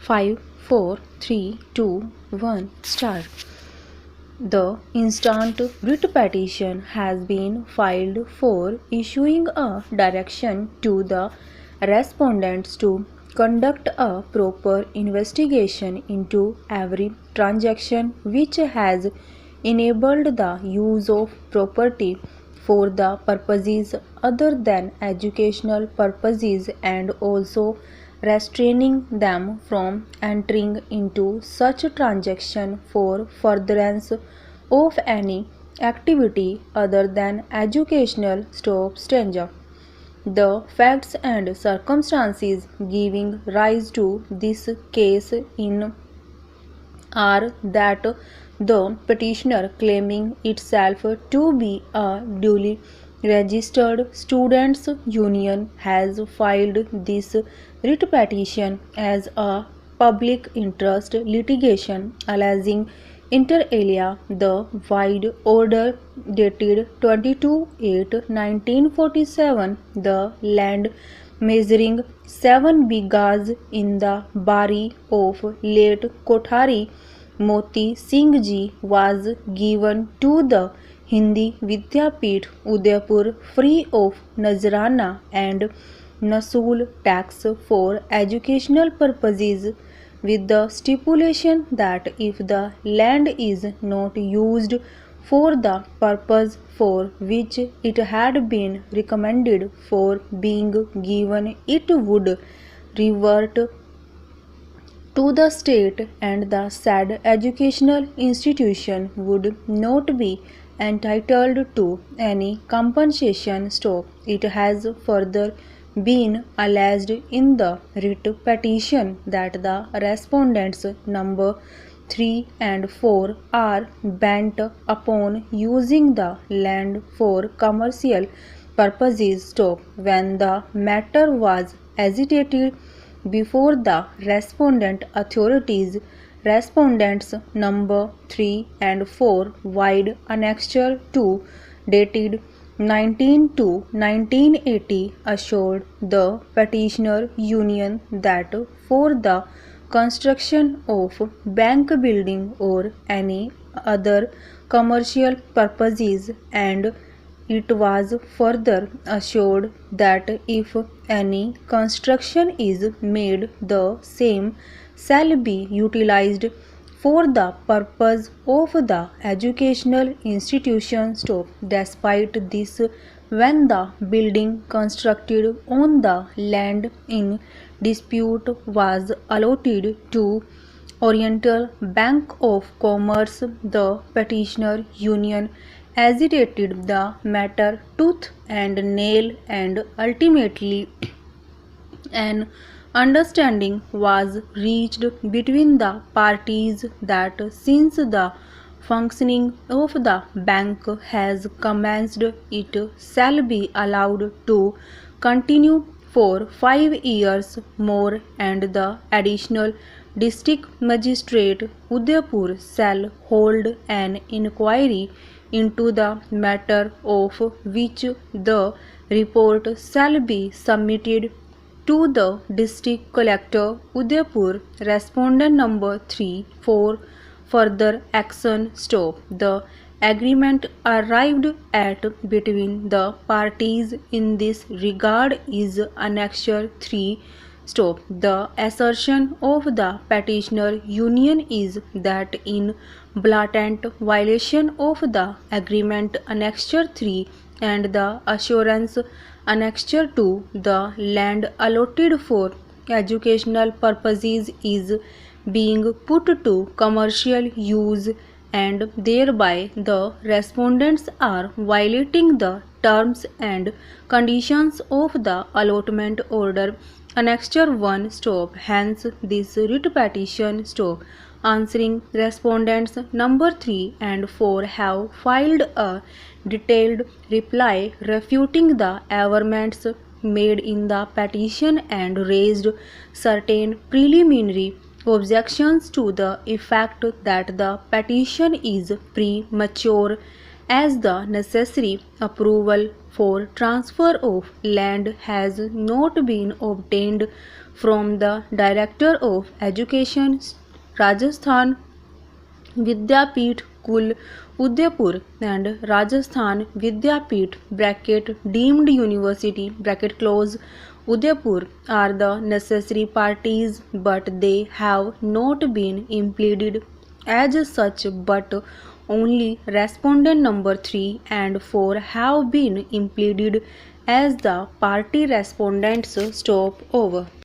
5, 4, 3, 2, 1, start. The instant writ petition has been filed for issuing a direction to the respondents to conduct a proper investigation into every transaction which has enabled the use of property for the purposes other than educational purposes and also restraining them from entering into such transaction for furtherance of any activity other than educational standard. The facts and circumstances giving rise to this case in are that the petitioner claiming itself to be a duly registered students union has filed this writ petition as a public interest litigation alleging inter alia the wide order dated 22/8/1947 the land measuring 7 bighas in the bari of late Kothari Moti Singh ji was given to the Hindi Vidyapeeth Udaipur free of Nazrana and Nasul tax for educational purposes with the stipulation that if the land is not used for the purpose for which it had been recommended for being given, it would revert to the state and the said educational institution would not be entitled to any compensation. It has further been alleged in the writ petition that the respondents number 3 and 4 are bent upon using the land for commercial purposes. When the matter was agitated before the respondent authorities, respondents number 3 and 4 wide annexure 2 dated 19 to 1980 assured the petitioner union that for the construction of bank building or any other commercial purposes, and it was further assured that if any construction is made, the same shall be utilized for the purpose of the educational institution. Despite this, when the building constructed on the land in dispute was allotted to Oriental Bank of Commerce, the petitioner union agitated the matter tooth and nail, and ultimately an understanding was reached between the parties that since the functioning of the bank has commenced, it shall be allowed to continue for 5 years more, and the additional district magistrate Udaipur shall hold an inquiry into the matter, of which the report shall be submitted to the district collector Udaipur. Respondent number 3 for further action. The agreement arrived at between the parties in this regard is annexure 3. The assertion of the petitioner union is that in blatant violation of the agreement annexure 3 and the assurance annexure 2, the land allotted for educational purposes is being put to commercial use, and thereby the respondents are violating the terms and conditions of the allotment order annexure 1. Hence this writ petition answering respondents number 3 and 4 have filed a detailed reply refuting the averments made in the petition and raised certain preliminary objections to the effect that the petition is premature, as the necessary approval for transfer of land has not been obtained from the Director of Education, Rajasthan Vidyapeeth Kul Udaipur and Rajasthan Vidyapeeth (deemed university) Udaipur are the necessary parties, but they have not been implemented as such, but only respondent number 3 and 4 have been implemented as the party respondents stop over.